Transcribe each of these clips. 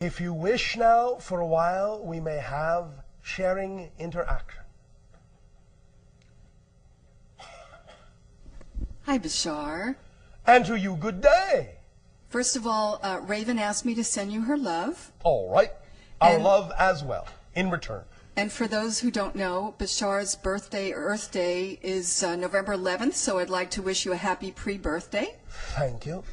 If you wish now, for a while, we may have sharing interaction. Hi, Bashar. And to you, good day. First of all, Raven asked me to send you her love. All right. Our love as well, in return. And for those who don't know, Bashar's birthday, Earth Day, is November 11th, so I'd like to wish you a happy pre-birthday. Thank you.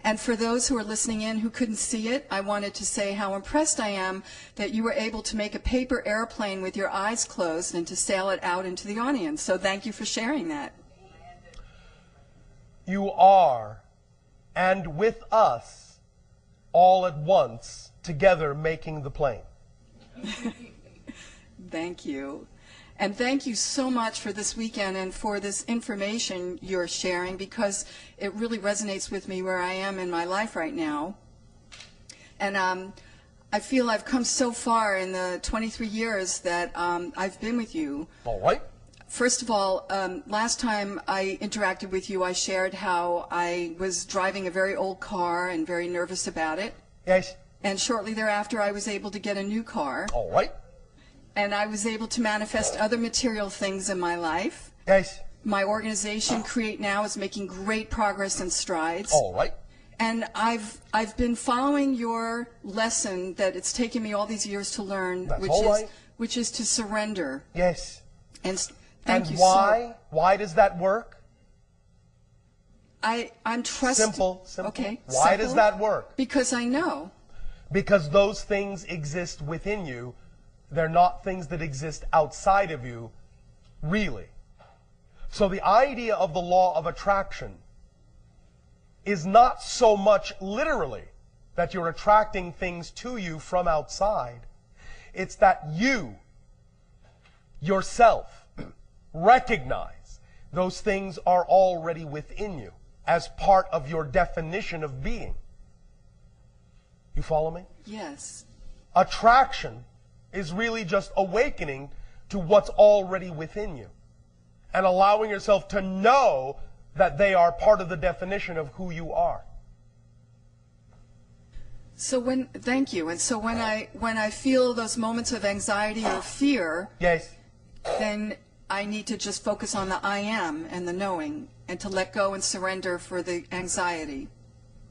And for those who are listening in who couldn't see it, I wanted to say how impressed I am that you were able to make a paper airplane with your eyes closed and to sail it out into the audience. So thank you for sharing that. You are, and with us, all at once, together making the plane. Thank you. And thank you so much for this weekend and for this information you're sharing, because it really resonates with me where I am in my life right now. And I feel I've come so far in the 23 years that I've been with you. All right. First of all, last time I interacted with you, I shared how I was driving a very old car and very nervous about it. Yes. And shortly thereafter, I was able to get a new car. All right. And I was able to manifest other material things in my life. Yes. My organization, Create Now, is making great progress and strides. All right. And I've been following your lesson that it's taken me all these years to learn, which is to surrender. Yes. And thank you. Why? Why does that work? I'm trusting. Simple. Okay. Why does that work? Because I know. Because those things exist within you. They're not things that exist outside of you, really. So the idea of the law of attraction is not so much literally that you're attracting things to you from outside. It's that you, yourself, recognize those things are already within you as part of your definition of being. You follow me? Yes. Attraction is really just awakening to what's already within you and allowing yourself to know that they are part of the definition of who you are. So thank you. And so when I feel those moments of anxiety or fear, yes, then I need to just focus on the I am and the knowing and to let go and surrender for the anxiety.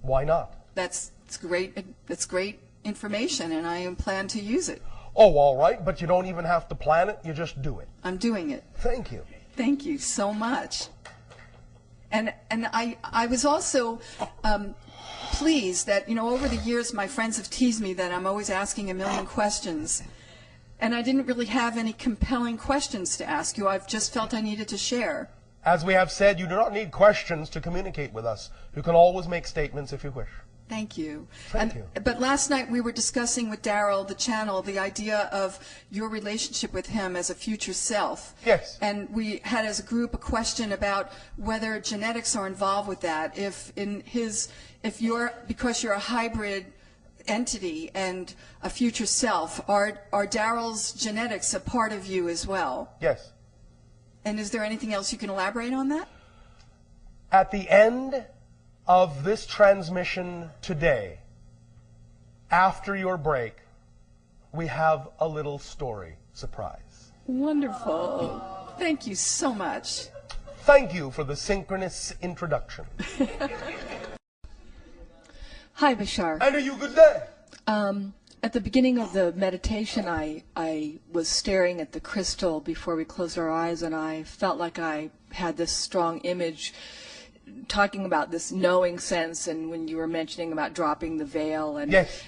Why not? That's great. That's great information, and I plan to use it. Oh, all right, but you don't even have to plan it, you just do it. I'm doing it. Thank you. Thank you so much. And I was also pleased that, over the years my friends have teased me that I'm always asking a million questions. And I didn't really have any compelling questions to ask you. I've just felt I needed to share. As we have said, you do not need questions to communicate with us. You can always make statements if you wish. Thank you. Thank you. But last night we were discussing with Daryl, the channel, the idea of your relationship with him as a future self. Yes. And we had as a group a question about whether genetics are involved with that. Because you're a hybrid entity and a future self, are Daryl's genetics a part of you as well? Yes. And is there anything else you can elaborate on that? At the end of this transmission today, after your break, we have a little story surprise. Wonderful. Thank you so much. Thank you for the synchronous introduction. Hi, Bashar. And are you good day? At the beginning of the meditation, I was staring at the crystal before we closed our eyes, and I felt like I had this strong image talking about this knowing sense, and when you were mentioning about dropping the veil, and yes.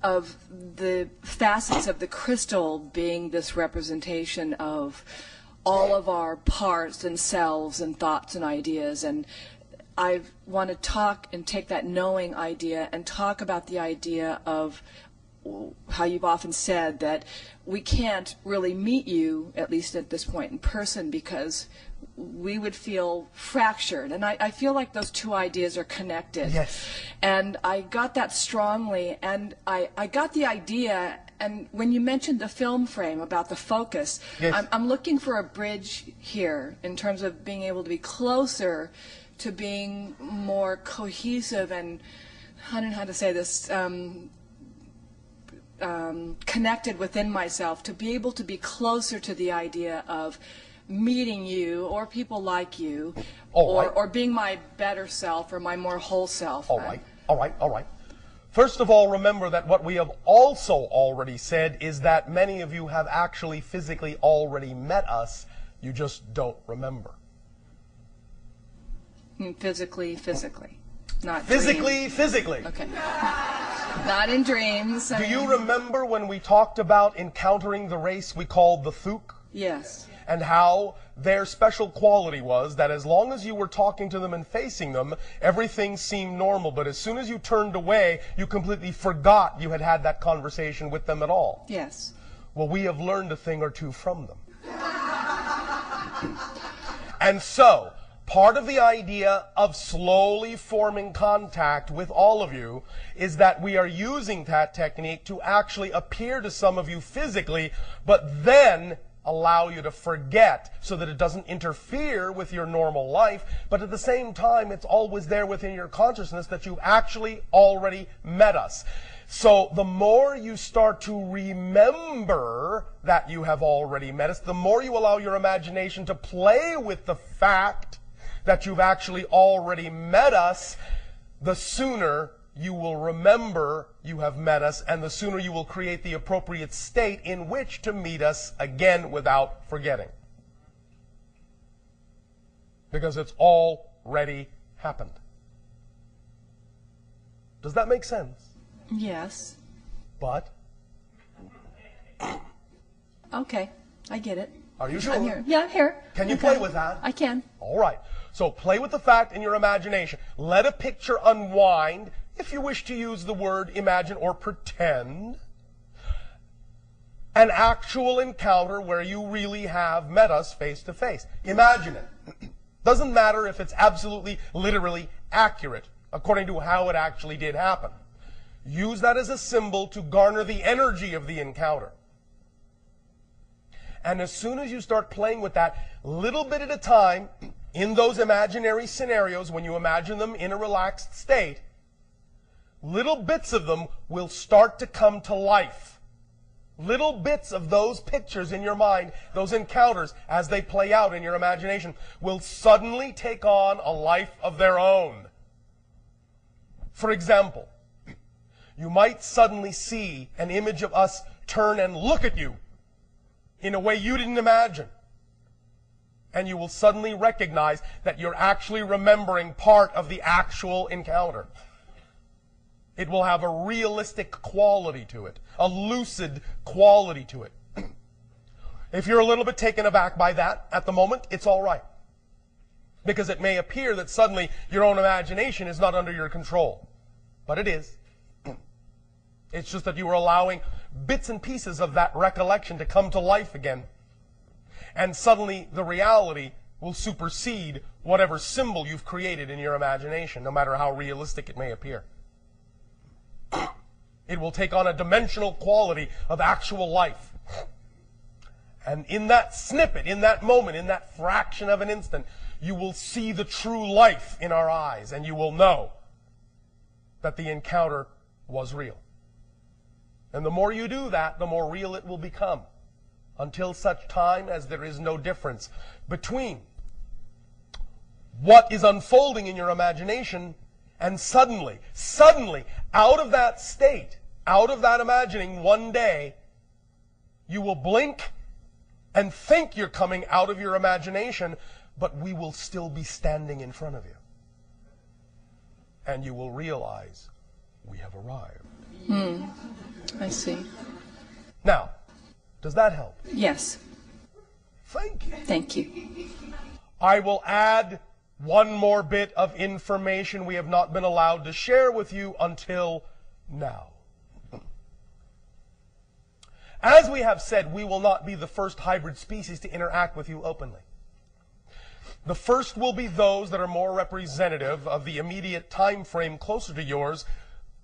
Of the facets of the crystal being this representation of all of our parts and selves and thoughts and ideas. And I want to talk and take that knowing idea and talk about the idea of how you've often said that we can't really meet you, at least at this point, in person, because we would feel fractured. And I feel like those two ideas are connected. Yes. And I got that strongly, and I got the idea, and when you mentioned the film frame about the focus, yes. I'm looking for a bridge here in terms of being able to be closer to being more cohesive and, I don't know how to say this, connected within myself to be able to be closer to the idea of meeting you or people like you, or being my better self or my more whole self. All right. First of all, remember that what we have also already said is that many of you have actually physically already met us. You just don't remember. Physically, not physically. Okay. Not in dreams. Do you remember when we talked about encountering the race we called the Thuk? Yes. And how their special quality was that as long as you were talking to them and facing them, everything seemed normal. But as soon as you turned away, you completely forgot you had had that conversation with them at all. Yes. Well, we have learned a thing or two from them. And so, part of the idea of slowly forming contact with all of you is that we are using that technique to actually appear to some of you physically, but then allow you to forget so that it doesn't interfere with your normal life, but at the same time, it's always there within your consciousness that you've actually already met us. So the more you start to remember that you have already met us, the more you allow your imagination to play with the fact that you've actually already met us, the sooner you will remember you have met us, and the sooner you will create the appropriate state in which to meet us again without forgetting. Because it's already happened. Does that make sense? Yes. But? Okay, I get it. Are you sure? I'm here. Yeah, I'm here. Can you play with that? I can. All right. So play with the fact in your imagination. Let a picture unwind. If you wish to use the word imagine or pretend, an actual encounter where you really have met us face to face. Imagine it. Doesn't matter if it's absolutely, literally accurate according to how it actually did happen. Use that as a symbol to garner the energy of the encounter. And as soon as you start playing with that, little bit at a time, in those imaginary scenarios, when you imagine them in a relaxed state, little bits of them will start to come to life. Little bits of those pictures in your mind, those encounters, as they play out in your imagination, will suddenly take on a life of their own. For example, you might suddenly see an image of us turn and look at you in a way you didn't imagine. And you will suddenly recognize that you're actually remembering part of the actual encounter. It will have a realistic quality to it, a lucid quality to it. If you're a little bit taken aback by that at the moment, it's all right. Because it may appear that suddenly your own imagination is not under your control. But it is. It's just that you are allowing bits and pieces of that recollection to come to life again. And suddenly the reality will supersede whatever symbol you've created in your imagination, no matter how realistic it may appear. It will take on a dimensional quality of actual life. And in that snippet, in that moment, in that fraction of an instant, you will see the true life in our eyes, and you will know that the encounter was real. And the more you do that, the more real it will become, until such time as there is no difference between what is unfolding in your imagination and suddenly, out of that state, out of that imagining, one day, you will blink and think you're coming out of your imagination, but we will still be standing in front of you. And you will realize we have arrived. I see. Now, does that help? Yes. Thank you. Thank you. I will add one more bit of information we have not been allowed to share with you until now. As we have said, we will not be the first hybrid species to interact with you openly. The first will be those that are more representative of the immediate time frame closer to yours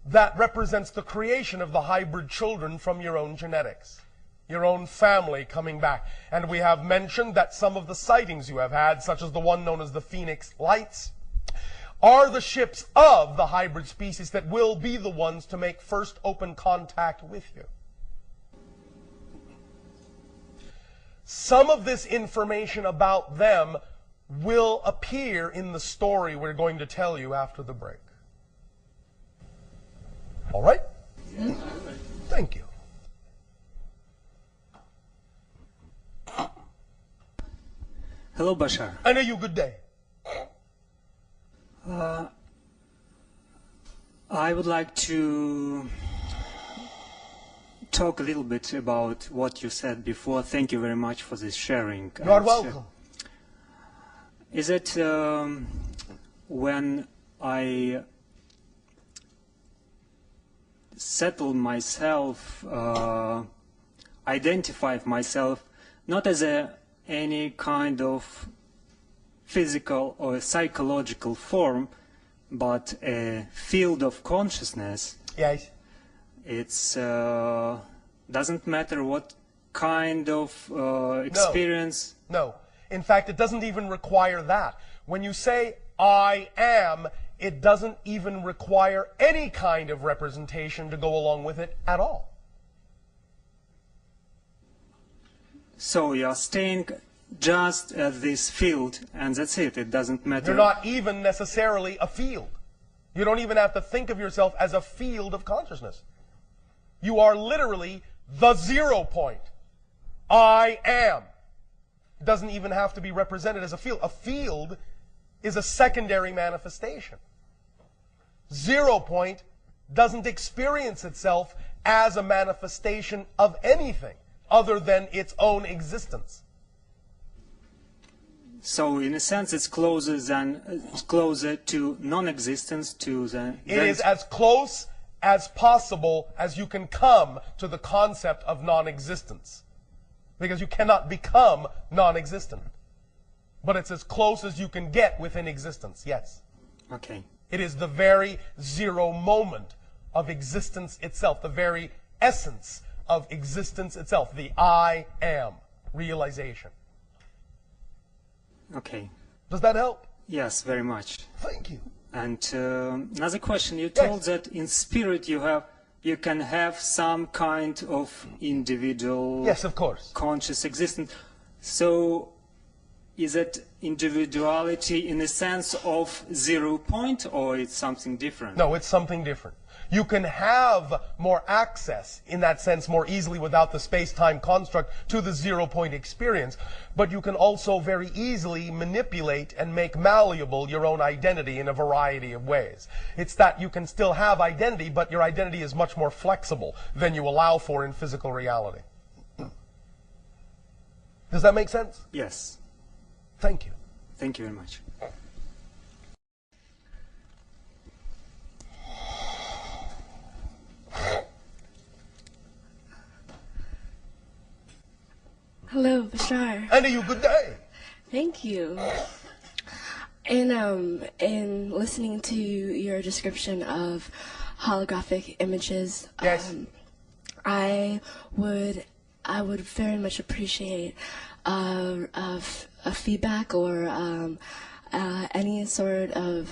that represents the creation of the hybrid children from your own genetics, your own family coming back. And we have mentioned that some of the sightings you have had, such as the one known as the Phoenix Lights, are the ships of the hybrid species that will be the ones to make first open contact with you. some of this information about them will appear in the story we're going to tell you after the break. All right? Thank you. Hello, Bashar. I know you. Good day. I would like to talk a little bit about what you said before. Thank you very much for this sharing. You are welcome. Is it when I settle myself, identify myself, not as any kind of physical or psychological form, but a field of consciousness? Yes. It's doesn't matter what kind of experience. No. In fact, it doesn't even require that. When you say, I am, it doesn't even require any kind of representation to go along with it at all. So you're staying just at this field, and that's it. It doesn't matter. You're not even necessarily a field. You don't even have to think of yourself as a field of consciousness. You are literally the 0 point. I am. Doesn't even have to be represented as a field. A field is a secondary manifestation. 0 point doesn't experience itself as a manifestation of anything other than its own existence. So, in a sense, it's closer to non-existence, to the. It is as close as possible as you can come to the concept of non-existence. Because you cannot become non-existent. But it's as close as you can get within existence, yes. Okay. It is the very 0 moment of existence itself, the very essence of existence itself, the I am realization. Okay. Does that help? Yes, very much. Thank you. And another question, you told that in spirit you can have some kind of individual, yes, of course, conscious existence. So is it individuality in the sense of 0 point, or it's something different? No, it's something different. You can have more access, in that sense, more easily without the space-time construct to the 0 point experience, but you can also very easily manipulate and make malleable your own identity in a variety of ways. It's that you can still have identity, but your identity is much more flexible than you allow for in physical reality. Does that make sense? Yes. Thank you. Thank you very much. Hello, Bashar. And you, good day. Thank you. In listening to your description of holographic images, yes. I would very much appreciate a feedback or any sort of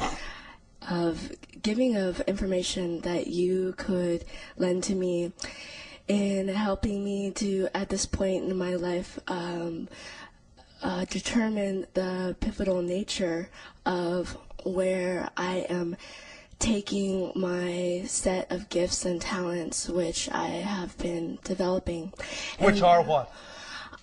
giving of information that you could lend to me in helping me to, at this point in my life, determine the pivotal nature of where I am taking my set of gifts and talents, which I have been developing. Which are what?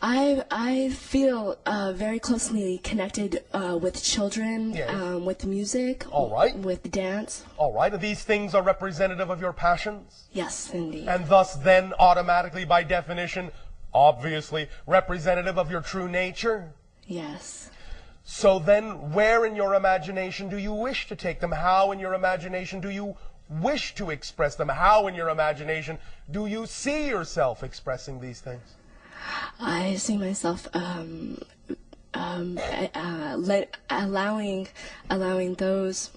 I feel very closely connected with children, yes. With music, all right. With dance. All right. These things are representative of your passions? Yes, indeed. And thus then automatically, by definition, obviously, representative of your true nature? Yes. So then where in your imagination do you wish to take them? How in your imagination do you wish to express them? How in your imagination do you see yourself expressing these things? I see myself allowing those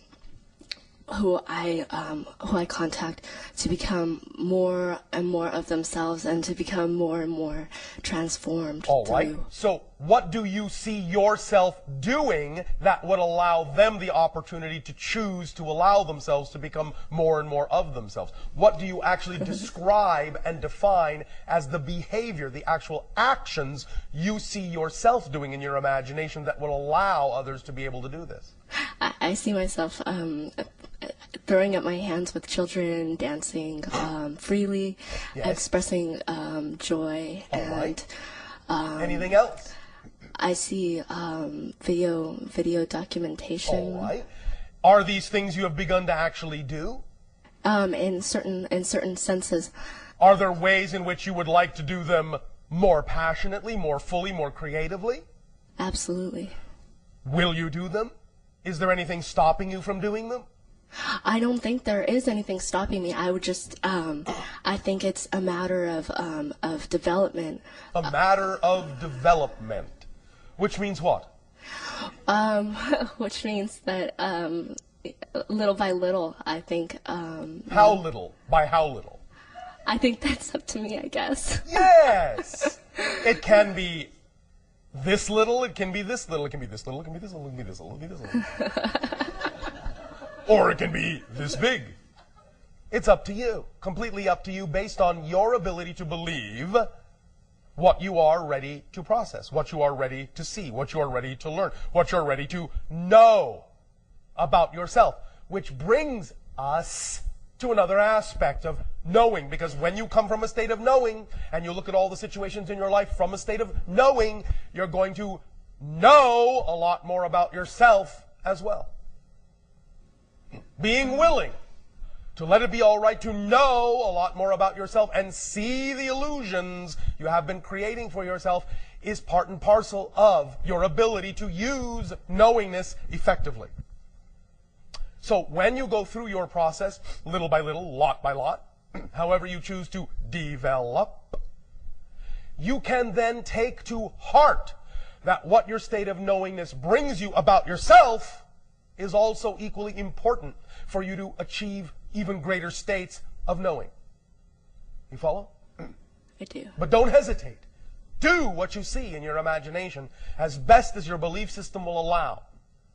who I contact to become more and more of themselves and to become more and more transformed. All right. through- So what do you see yourself doing that would allow them the opportunity to choose to allow themselves to become more and more of themselves? What do you actually describe and define as the behavior, the actual actions you see yourself doing in your imagination that will allow others to be able to do this? I see myself throwing up my hands with children, dancing freely, Yes. expressing joy, All and right. Anything else? I see video documentation. All right. Are these things you have begun to actually do? In certain senses. Are there ways in which you would like to do them more passionately, more fully, more creatively? Absolutely. Will you do them? Is there anything stopping you from doing them? I don't think there is anything stopping me. I would just, I think it's a matter of development. A matter of development. Which means what? Which means that little by little, I think. How little? By how little? I think that's up to me, I guess. Yes! It can be this little, it can be this little, it can be this little, it can be this little, it can be this little, it can be this little. Or it can be this big. It's up to you. Completely up to you based on your ability to believe what you are ready to process, what you are ready to see, what you are ready to learn, what you're ready to know about yourself. Which brings us to another aspect of knowing, because when you come from a state of knowing and you look at all the situations in your life from a state of knowing, you're going to know a lot more about yourself as well. Being willing to let it be all right to know a lot more about yourself and see the illusions you have been creating for yourself is part and parcel of your ability to use knowingness effectively. So when you go through your process, little by little, lot by lot, however you choose to develop, you can then take to heart that what your state of knowingness brings you about yourself is also equally important for you to achieve even greater states of knowing. You follow? I do. But don't hesitate. Do what you see in your imagination as best as your belief system will allow.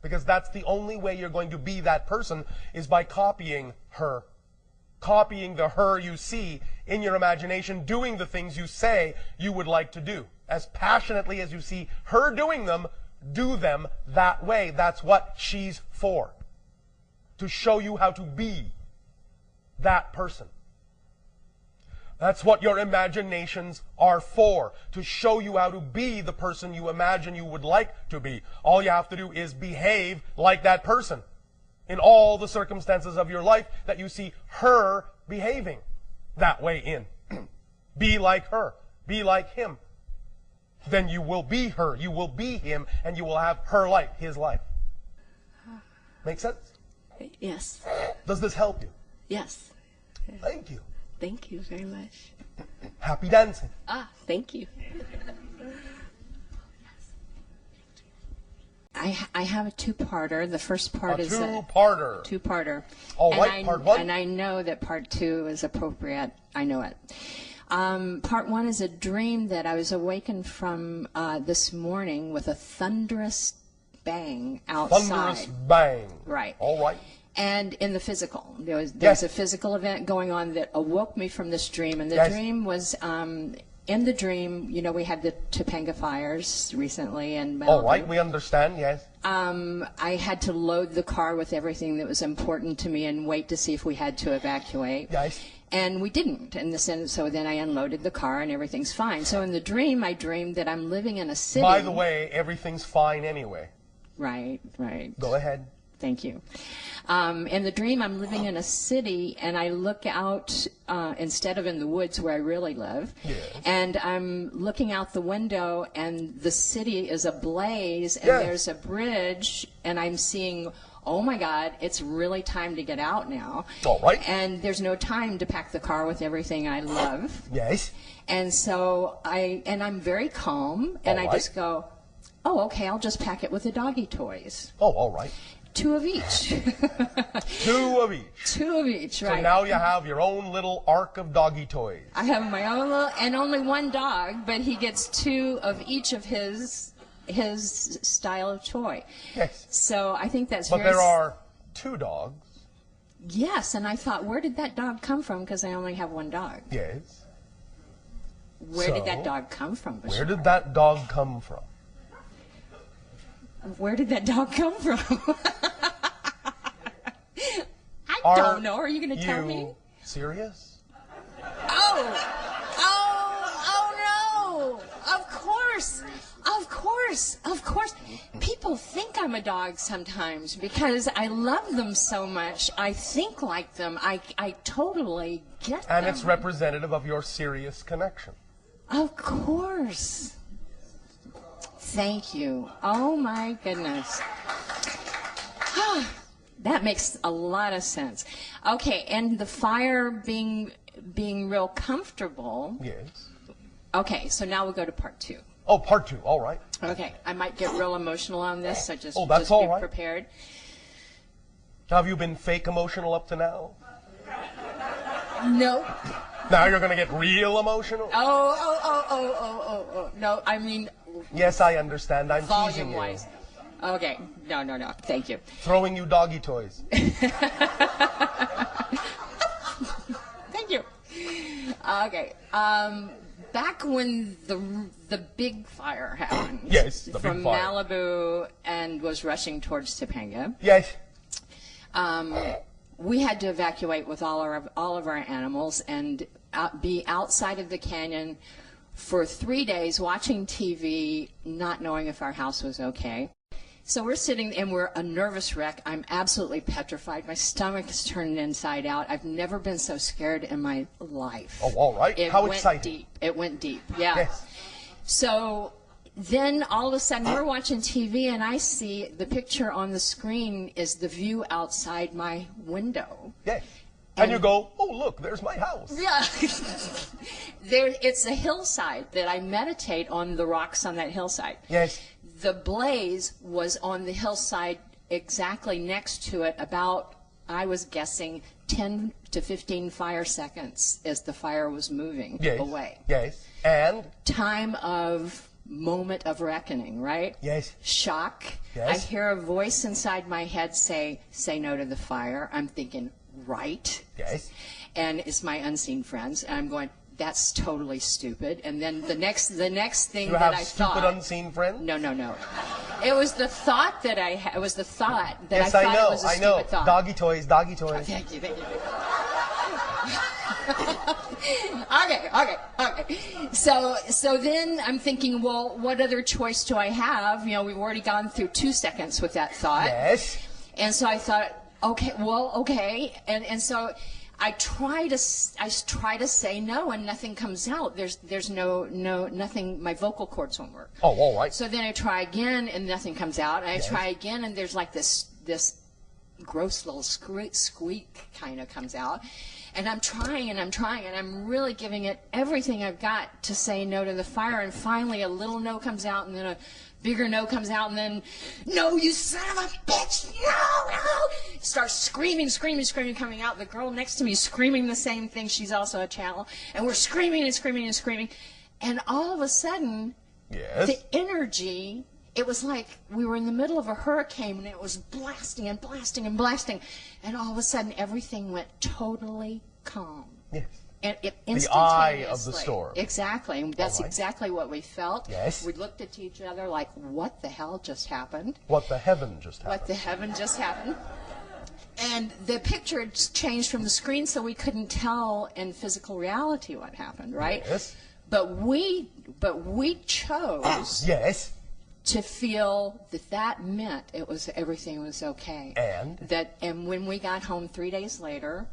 Because that's the only way you're going to be that person, is by copying her. Copying the her you see in your imagination, doing the things you say you would like to do. As passionately as you see her doing them, do them that way. That's what she's for. To show you how to be that person. That's what your imaginations are for, to show you how to be the person you imagine you would like to be. All you have to do is behave like that person in all the circumstances of your life that you see her behaving that way in. Be like her. Be like him. Then you will be her, you will be him, and you will have her life, his life. Make sense? Yes. Does this help you? Yes. Thank you. Thank you very much. Happy dancing. Thank you. I have a two-parter. The first part A is two-parter. Two-parter. All And right, part one. And I know that part two is appropriate. I know it. Part one is a dream that I was awakened from this morning with a thunderous bang outside. Thunderous bang. Right. All right. And in the physical, there was Yes. a physical event going on that awoke me from this dream, and the Yes. dream was in the dream. You know, we had the Topanga fires recently, and All right, we understand, yes. I had to load the car with everything that was important to me and wait to see if we had to evacuate. Yes. And we didn't, in the sense. So then I unloaded the car, and everything's fine. So in the dream, I dreamed that I'm living in a city. By the way, everything's fine anyway. Right, right. Go ahead. Thank you. In the dream, I'm living in a city, and I look out instead of in the woods where I really live. Yes. And I'm looking out the window, and the city is ablaze, and Yes. there's a bridge, and I'm seeing, oh my God, it's really time to get out now. All right. And there's no time to pack the car with everything I love. Yes. And so I'm very calm, and All I right. just go, oh, okay, I'll just pack it with the doggy toys. Oh, all right. 2 of each. 2 of each. 2 of each, right. So now you have your own little ark of doggy toys. I have my own little, and only one dog, but he gets 2 of each of his style of toy. Yes. So I think that's But very... there are 2 dogs. Yes, and I thought, where did that dog come from? Because I only have 1 dog. Yes. Where did that dog come from, Bashar? Where did that dog come from? Where did that dog come from? I don't know. Are you going to tell me? Serious? Oh no! Of course. People think I'm a dog sometimes because I love them so much. I think like them. I totally get them. And it's representative of your serious connection. Of course. Thank you. Oh my goodness. That makes a lot of sense. Okay, and the fire being real comfortable. Yes. Okay, so now we'll go to part 2. Oh, part 2. All right. Okay, I might get real emotional on this, so just that's be all right. prepared. Have you been fake emotional up to now? No. Now you're going to get real emotional? Oh. No, I mean... Yes, I understand. I'm teasing you. Volume-wise. Okay. No. Thank you. Throwing you doggy toys. Thank you. Okay. Back when the big fire happened. Yes, the big from fire. Malibu and was rushing towards Topanga. Yes. We had to evacuate with all of our animals and be outside of the canyon for 3 days watching TV, not knowing if our house was okay. So we're sitting and we're a nervous wreck. I'm absolutely petrified. My stomach is turned inside out. I've never been so scared in my life. Oh, all right. How exciting. It went deep. Yeah. Yes. So then all of a sudden we're watching TV and I see the picture on the screen is the view outside my window. Yes. And you go, oh, look, there's my house. Yeah. It's a hillside that I meditate on the rocks on that hillside. Yes. The blaze was on the hillside exactly next to it, about, I was guessing, 10 to 15 fire seconds as the fire was moving away. Yes. And? Time of moment of reckoning, right? Yes. Shock. Yes. I hear a voice inside my head say no to the fire. I'm thinking, right? Yes. And it's my unseen friends, and I'm going, that's totally stupid. And then the next thing that I thought. You have stupid unseen friends? No. It was the thought that I had. It was the thought that yes, I thought it was a stupid thought. Doggy toys. Thank you. Okay. So then I'm thinking, well, what other choice do I have? You know, we've already gone through 2 seconds with that thought. Yes. And so I thought, okay. And so I try to say no, and nothing comes out. There's nothing. My vocal cords won't work. Oh, all right. So then I try again, and nothing comes out. And I try again, and there's like this gross little squeak kind of comes out. And I'm trying, and I'm really giving it everything I've got to say no to the fire. And finally, a little no comes out, and then a bigger no comes out, and then, no, you son of a bitch, no! Starts screaming, coming out. The girl next to me is screaming the same thing. She's also a channel. And we're screaming. And all of a sudden, the energy, it was like we were in the middle of a hurricane, and it was blasting. And all of a sudden, everything went totally calm. Yes. And the eye of the storm. Exactly. And that's exactly what we felt. Yes. We looked at each other like, what the hell just happened? What the heaven just happened? And the picture had changed from the screen, so we couldn't tell in physical reality what happened, right? Yes. But we chose to feel that meant everything was okay. And when we got home 3 days later,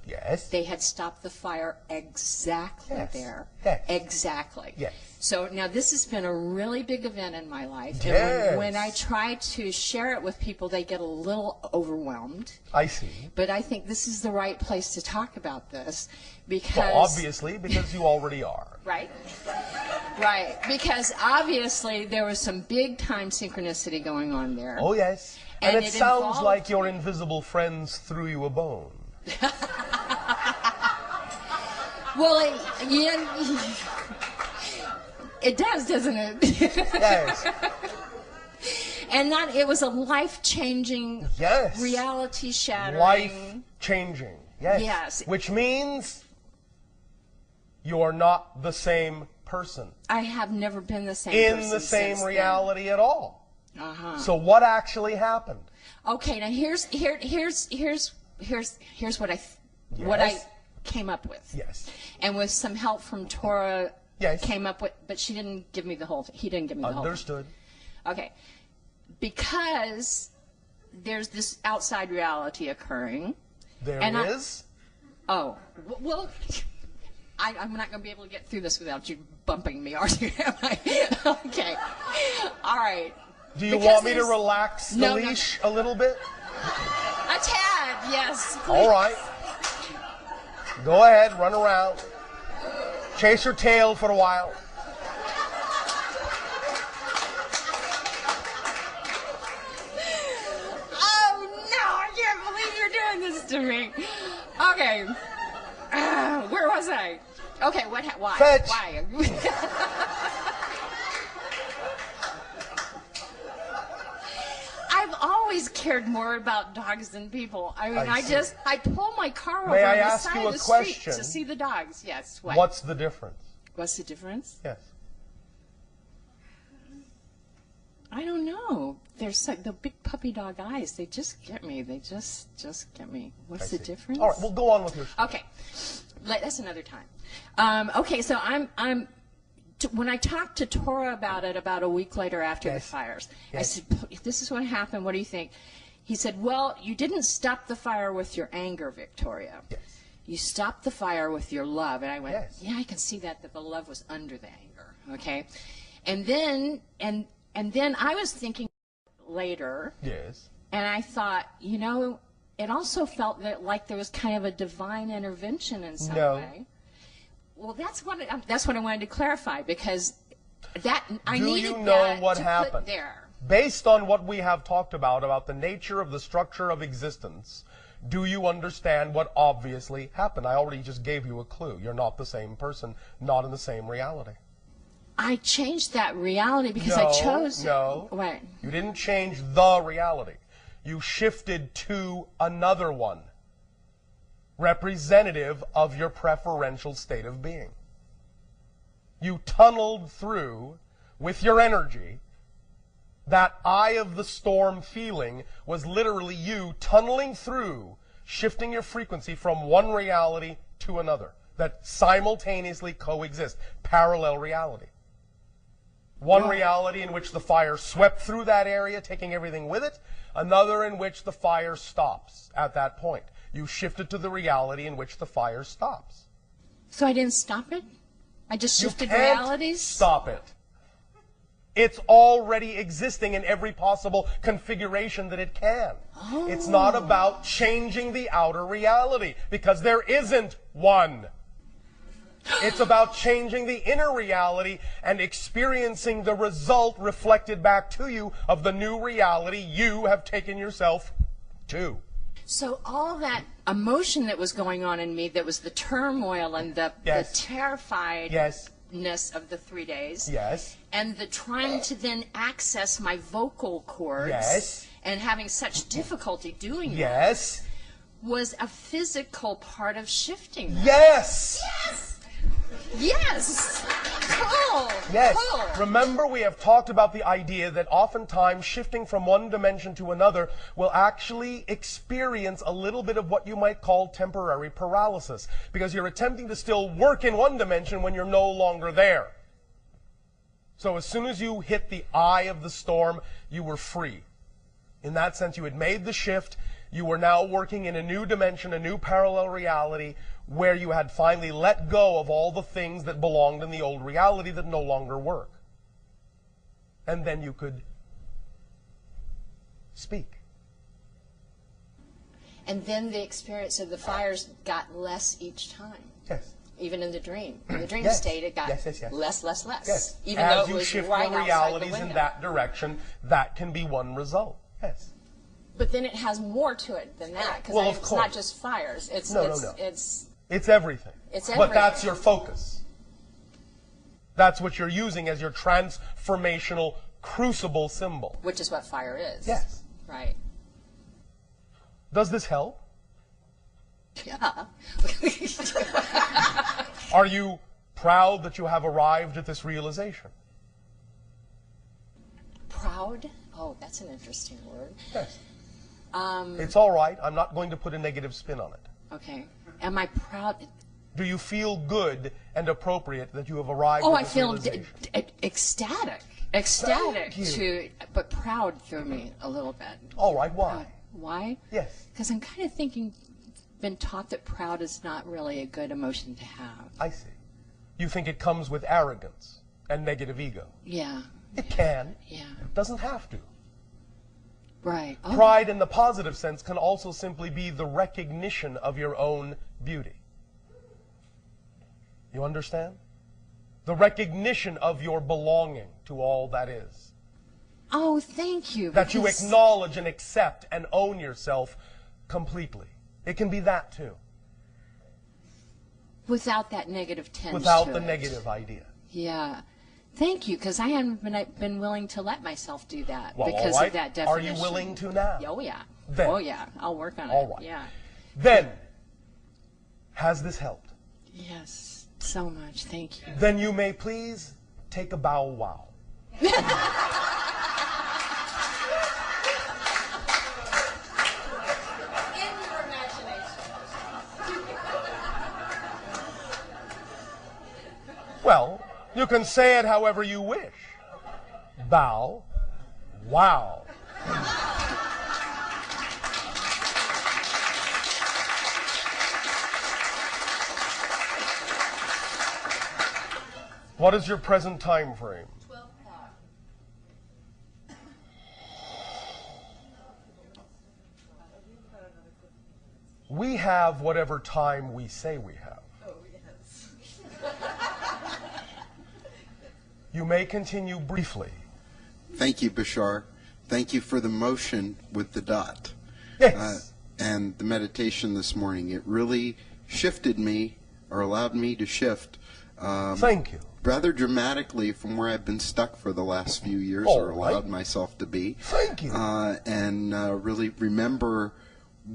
they had stopped the fire exactly there. Yes. Exactly. Yes. So now this has been a really big event in my life. Yes. And when I try to share it with people, they get a little overwhelmed. I see. But I think this is the right place to talk about this because... Well, obviously, because you already are. Right. Because obviously there was some big time synchronicity going on there. Oh, yes. And it sounds involved like your invisible friends threw you a bone. Well, it does, doesn't it? Yes. And that it was a life-changing, Yes. reality-shattering. Life-changing. Yes. Yes. Which means you're not the same person. I have never been the same In person the same since reality at all. then. Uh-huh. So what actually happened? Okay, now here's what what I Yes. came up with. Yes. And with some help from Tora, Yes. came up with, but she didn't give me the whole. He didn't give me the whole. Understood. Okay, because there's this outside reality occurring. There And is. Oh, well, I'm not going to be able to get through this without you bumping me, are you? Okay, all right. Do you Because want me to there's- relax the No, no, leash a little bit? A tad, yes. Please. All right. Go ahead, run around. Chase your tail for a while. Oh no! I can't believe you're doing this to me. Okay, where was I? Okay, why? Fetch. Why? I've always cared more about dogs than people. I mean, I see. I pull my car over May I on the ask side you of a the question? street to see the dogs. Yes. What? What's the difference? What's the difference? Yes. I don't know. There's the big puppy dog eyes. They just get me. They just get me. What's I the see. difference? All right, well, go on with your story. Okay, that's another time. Okay, so when I talked to Tora about it about a week later after the Yes. fires, I Yes. said, "This is what happened. What do you think?" He said, "Well, you didn't stop the fire with your anger, Victoria. Yes. You stopped the fire with your love." And I went, Yes. "Yeah, I can see that the love was under the anger." Okay, and then I was thinking later. Yes. And I thought, it also felt like there was kind of a divine intervention in some No. way. Well, that's what I wanted to clarify, because I Do needed you know that what to happened? put there. Based on what we have talked about the nature of the structure of existence, do you understand what obviously happened? I already just gave you a clue. You're not the same person, not in the same reality. I changed that reality because I chose. No. What? You didn't change the reality. You shifted to another one, representative of your preferential state of being. You tunneled through with your energy. That eye of the storm feeling was literally you tunneling through, shifting your frequency from one reality to another that simultaneously coexist, parallel reality. One reality in which the fire swept through that area, taking everything with it. Another in which the fire stops at that point. You shifted to the reality in which the fire stops. So I didn't stop it? I just You shifted can't realities? stop it. It's already existing in every possible configuration that it can. It's not about changing the outer reality, because there isn't one. It's about changing the inner reality and experiencing the result reflected back to you of the new reality you have taken yourself to. So all that emotion that was going on in me, that was the turmoil and the terrifiedness of the 3 days, and the trying to then access my vocal cords, and having such difficulty doing that, was a physical part of shifting that. Yes! Cool! Cool! Remember, we have talked about the idea that oftentimes shifting from one dimension to another will actually experience a little bit of what you might call temporary paralysis, because you're attempting to still work in one dimension when you're no longer there. So as soon as you hit the eye of the storm, you were free. In that sense, you had made the shift. You were now working in a new dimension, a new parallel reality, where you had finally let go of all the things that belonged in the old reality that no longer work. And then you could speak. And then the experience of the fires got less each time. Yes. Even in the dream. In the dream Yes. state, it got less. Yes. Even As though it you was shift right your outside the realities in window. that direction, that can be one result. Yes. But then it has more to it than that, because Well, of it's course. not just fires. It's No. It's everything. It's But that's everything. your focus. That's what you're using as your transformational crucible symbol. which is what fire is. Yes. Right. Does this help? Yeah. Are you proud that you have arrived at this realization? Proud? Oh, that's an interesting word. Yes. It's all right. I'm not going to put a negative spin on it. Okay. Am I proud? Do you feel good and appropriate that you have arrived Oh, at I this feel realization? ecstatic. Thank Ecstatic you. but proud threw me a little bit. All right. Why? Why? Yes. Because I'm kind of been taught that proud is not really a good emotion to have. I see. You think it comes with arrogance and negative ego. Yeah. It can. Yeah. Doesn't have to. Right. Oh. Pride in the positive sense can also simply be the recognition of your own beauty. You understand? The recognition of your belonging to all that is. Oh, thank you. That you because- acknowledge and accept and own yourself completely. It can be that too. Without that negative tinge Without to the it. negative idea. Yeah. Thank you, because I haven't been willing to let myself do that Well, because all right. of that Are definition. you willing to now? Oh, yeah. Then. Oh, yeah. I'll work on All it. right. Yeah. Then, has this helped? Yes. So much. Thank you. Then you may please take a bow wow. Well, you can say it however you wish. Bow, wow. What is your present time frame? 12 o'clock. We have whatever time we say we have. Oh, yes. You may continue briefly. Thank you, Bashar. Thank you for the motion with the dot. Yes. And the meditation this morning. It really shifted me, or allowed me to shift Thank you. rather dramatically from where I've been stuck for the last few years, All or right. allowed myself to be. Thank you. And really remember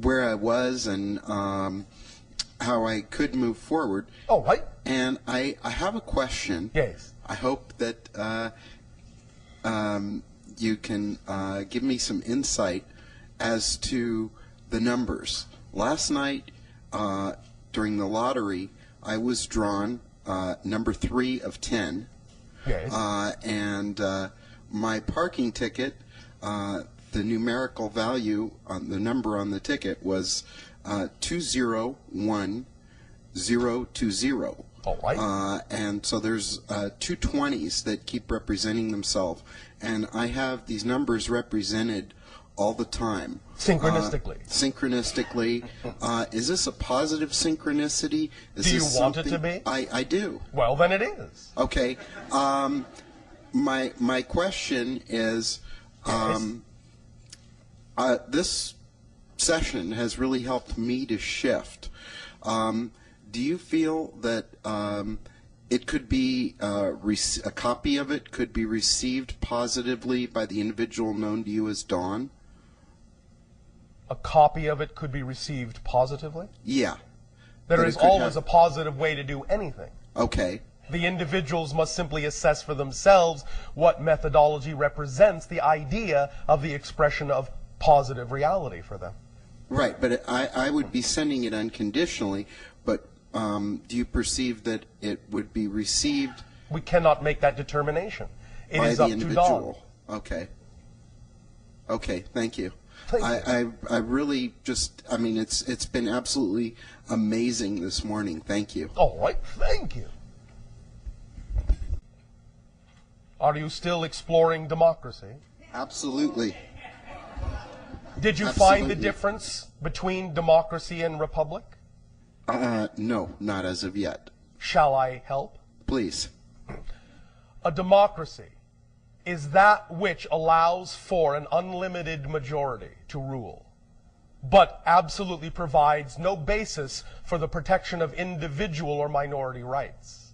where I was and how I could move forward. All right. And I have a question. Yes. I hope that you can give me some insight as to the numbers. Last night, during the lottery, I was drawn number 3 of 10. Yes. And my parking ticket, the numerical value on the number on the ticket was 201020. All right. And so there's 2 20s that keep representing themselves, and I have these numbers represented all the time. Synchronistically. Synchronistically. Is this a positive synchronicity? Is Do you this want it to something- be? I do. Well, then it is. Okay. My question is, this session has really helped me to shift. Do you feel that it could be a copy of it could be received positively by the individual known to you as Dawn? A copy of it could be received positively. Yeah. There That is it could always have- a positive way to do anything. Okay. The individuals must simply assess for themselves what methodology represents the idea of the expression of positive reality for them. Right, but I would be sending it unconditionally, but do you perceive that it would be received We cannot make that determination. It by is the up to Dawn. individual? Okay. Okay, thank you. Thank I really just, I mean, it's been absolutely amazing this morning. Thank you. All right, thank you. Are you still exploring democracy? Absolutely. Did you find the Absolutely. difference between democracy and republic? No, not as of yet. Shall I help? Please. A democracy is that which allows for an unlimited majority to rule, but absolutely provides no basis for the protection of individual or minority rights.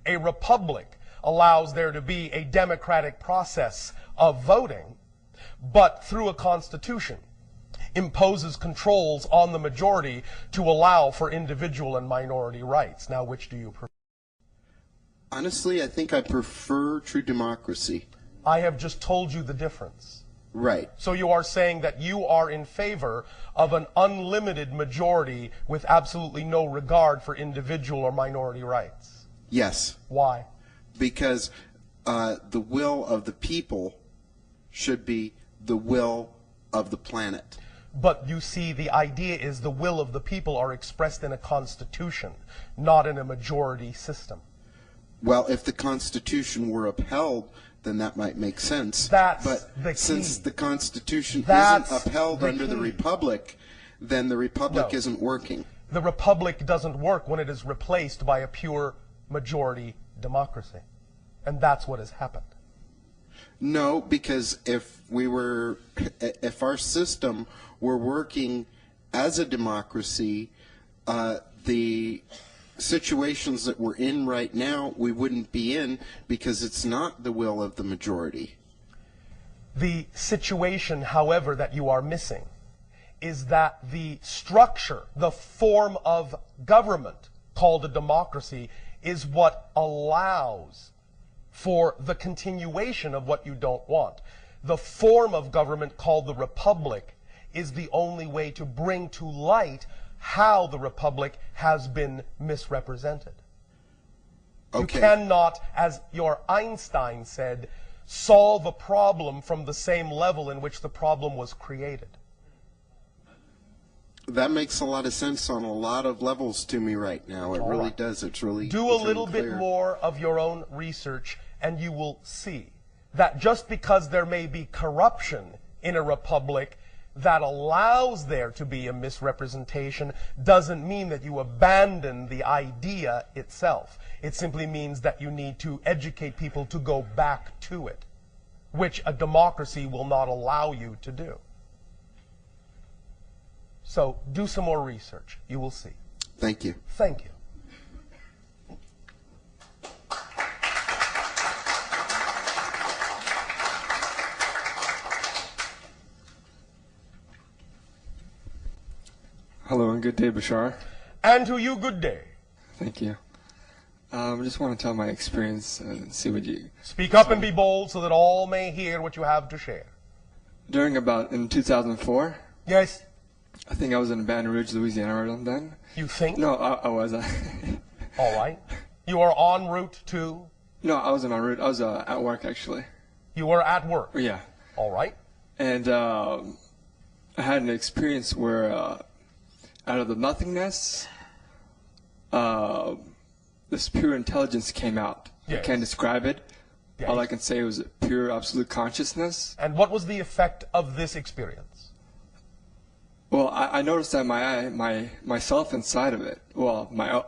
A republic allows there to be a democratic process of voting, but through a constitution imposes controls on the majority to allow for individual and minority rights. Now, which do you prefer? Honestly, I think I prefer true democracy. I have just told you the difference. Right. So you are saying that you are in favor of an unlimited majority with absolutely no regard for individual or minority rights? Yes. Why? Because the will of the people should be the will of the planet. But you see, the idea is the will of the people are expressed in a constitution, not in a majority system. Well, if the Constitution were upheld, then that might make sense. That's but the key. Since the Constitution That's isn't upheld the under the key. Republic, then the Republic No. isn't working. The republic doesn't work when it is replaced by a pure majority democracy. And that's what has happened. No, because if our system were working as a democracy, the situations that we're in right now, we wouldn't be in because it's not the will of the majority. The situation, however, that you are missing is that the structure, the form of government called a democracy, is what allows for the continuation of what you don't want. The form of government called the republic is the only way to bring to light how the republic has been misrepresented. Okay. You cannot, as your Einstein said, solve a problem from the same level in which the problem was created. That makes a lot of sense on a lot of levels to me right now. It All really right. does. It's really Do a it's little really bit clear. more of your own research, and you will see that just because there may be corruption in a republic that allows there to be a misrepresentation doesn't mean that you abandon the idea itself. It simply means that you need to educate people to go back to it, which a democracy will not allow you to do. So do some more research. You will see. Thank you. Thank you. Hello and good day, Bashar. And to you, good day. Thank you. I just want to tell my experience and see what you... Speak up and be bold so that all may hear what you have to share. In 2004, Yes, I think I was in Baton Rouge, Louisiana around then. you think? No, I was. All right. You are en route to? No, I wasn't en route. I was at work, actually. You were at work. Yeah. All right. And I had an experience where out of the nothingness, this pure intelligence came out. Yes. I can't describe it. Yes. All I can say was pure absolute consciousness. And what was the effect of this experience? Well, I noticed that myself inside of it, my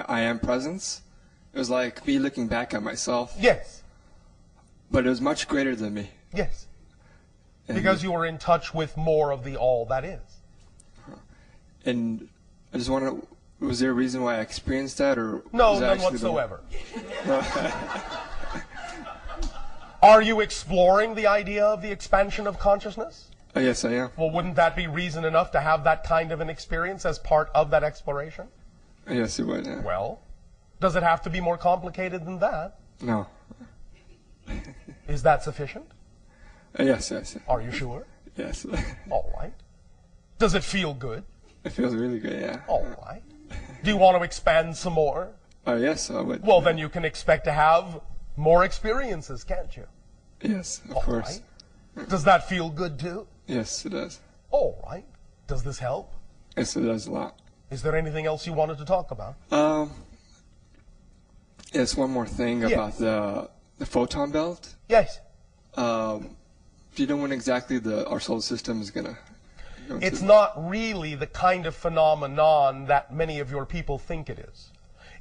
I am presence, it was like me looking back at myself, Yes. but it was much greater than me. Yes. And- Because you were in touch with more of the all that is. And I just want to, was there a reason why I experienced that, or No, was that none actually the- whatsoever. Are you exploring the idea of the expansion of consciousness? Oh, yes, I am. Well, wouldn't that be reason enough to have that kind of an experience as part of that exploration? Oh, yes, it would. Yeah. Well, does it have to be more complicated than that? No. Is that sufficient? Yes, yes, Are you sure? yes. All right. Does it feel good? It feels really good. Yeah. All right. Do you want to expand some more? Oh, yes, I would. Well, then you can expect to have more experiences, can't you? Yes, of All course. right. Does that feel good too? Yes, it does. All right. Does this help? Yes, it does a lot. Is there anything else you wanted to talk about? Yes, one more thing Yes. about the photon belt. Yes. Do you know when exactly our solar system is gonna go It's into? not really the kind of phenomenon that many of your people think it is.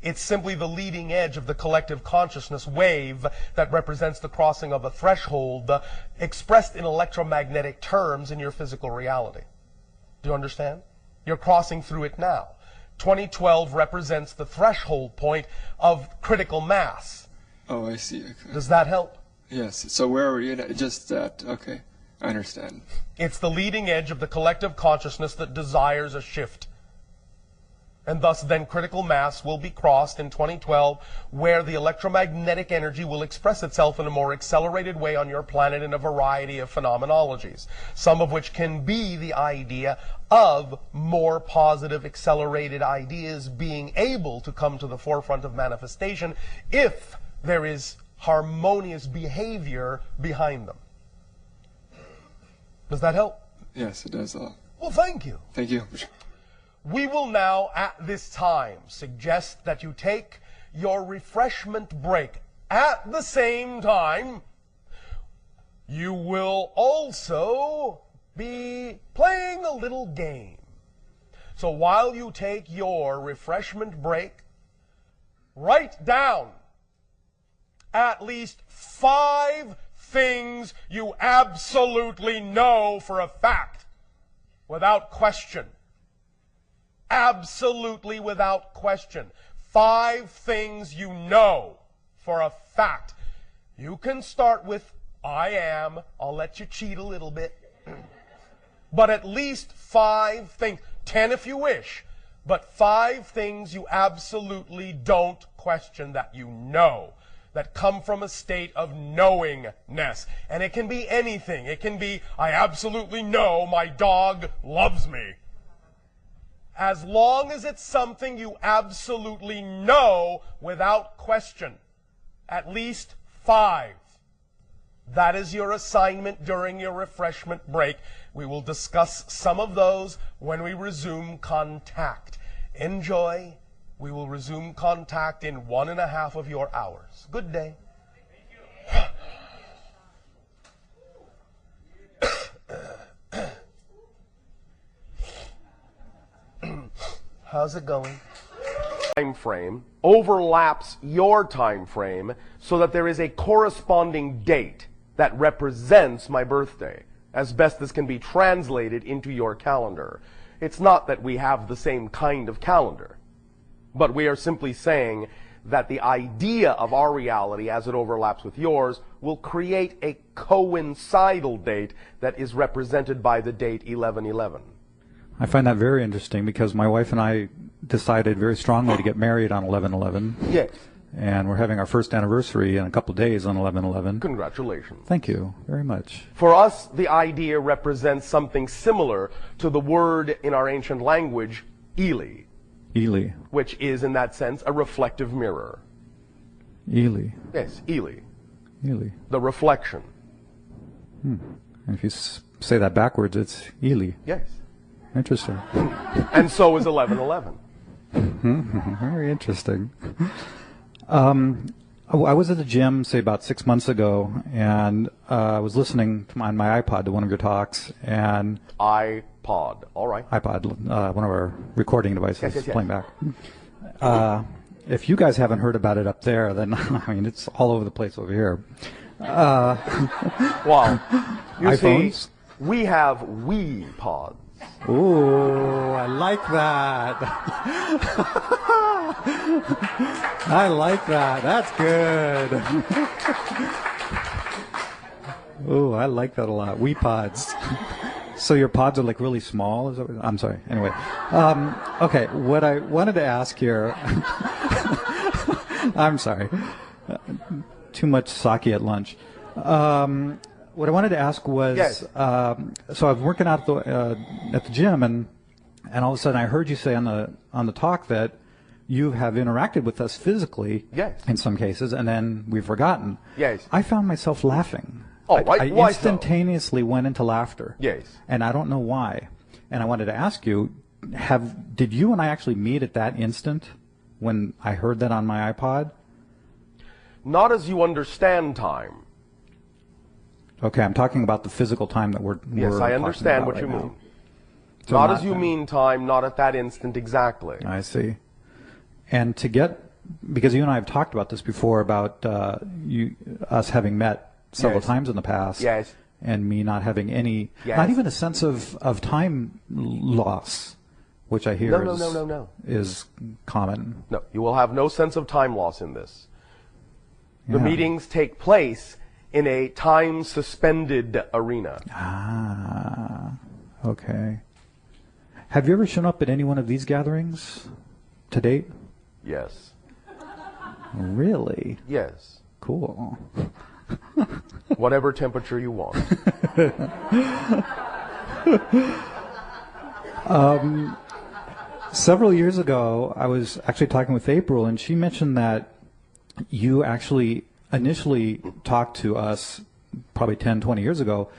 It's simply the leading edge of the collective consciousness wave that represents the crossing of a threshold expressed in electromagnetic terms in your physical reality. Do you understand? You're crossing through it now. 2012 represents the threshold point of critical mass. Oh, I see. Okay. Does that help? Yes. So where are you? Just that. Okay. I understand. It's the leading edge of the collective consciousness that desires a shift. And thus then critical mass will be crossed in 2012, where the electromagnetic energy will express itself in a more accelerated way on your planet in a variety of phenomenologies, some of which can be the idea of more positive accelerated ideas being able to come to the forefront of manifestation if there is harmonious behavior behind them. Does that help? Yes, it does. Well, thank you. Thank you. We will now, at this time, suggest that you take your refreshment break. At the same time, you will also be playing a little game. So while you take your refreshment break, write down at least 5 things you absolutely know for a fact, without question. Absolutely without question. 5 things you know for a fact. You can start with, I am. I'll let you cheat a little bit. But at least 5 things. 10 if you wish. But 5 things you absolutely don't question that you know, that come from a state of knowingness. And it can be anything. It can be, I absolutely know my dog loves me. As long as it's something you absolutely know without question. At least 5. That is your assignment during your refreshment break. We will discuss some of those when we resume contact. Enjoy. We will resume contact in 1.5 of your hours. Good day. How's it going? Time frame overlaps your time frame so that there is a corresponding date that represents my birthday, as best as can be translated into your calendar. It's not that we have the same kind of calendar, but we are simply saying that the idea of our reality as it overlaps with yours will create a coincidental date that is represented by the date 11/11. I find that very interesting because my wife and I decided very strongly to get married on 11/11. Yes. And we're having our first anniversary in a couple of days on 11/11. Congratulations. Thank you very much. For us, the idea represents something similar to the word in our ancient language, Eli. Eli. Which is, in that sense, a reflective mirror. Eli. Yes, Eli. Eli. The reflection. And if you say that backwards, it's Eli. Yes. Interesting. And so is 11/11. Very interesting. I was at the gym, say about 6 months ago, and I was listening on my iPod to one of your talks, and iPod, all right. iPod, one of our recording devices, Yes. playing back. If you guys haven't heard about it up there, then I mean it's all over the place over here. Wow. You iPhones? see, we have Wii pods. Ooh, I like that. I like that. That's good. Ooh, I like that a lot. Wii pods. So your pods are like really small? Is that what, I'm sorry. Anyway. Okay, what I wanted to ask here. I'm sorry. Too much sake at lunch. What I wanted to ask was, yes. So I was working out at the gym, and all of a sudden I heard you say on the talk that you have interacted with us physically, yes, in some cases, and then we've forgotten. Yes. I found myself laughing. Oh, I why instantaneously went into laughter. Yes. And I don't know why. And I wanted to ask you, did you and I actually meet at that instant when I heard that on my iPod? Not as you understand time. Okay, I'm talking about the physical time that we're Yes, I understand what you mean. So not as you mean time, not at that instant exactly. I see. And to get because you and I have talked about this before about us having met several times in the past. Yes. And me not having any, not even a sense of time loss, which I hear is common. No, you will have no sense of time loss in this. The meetings take place in a time-suspended arena. Ah, okay. Have you ever shown up at any one of these gatherings to date? Yes. Really? Yes. Cool. Whatever temperature you want. Several years ago, I was actually talking with April, and she mentioned that you actually initially talked to us probably 10, 20 years ago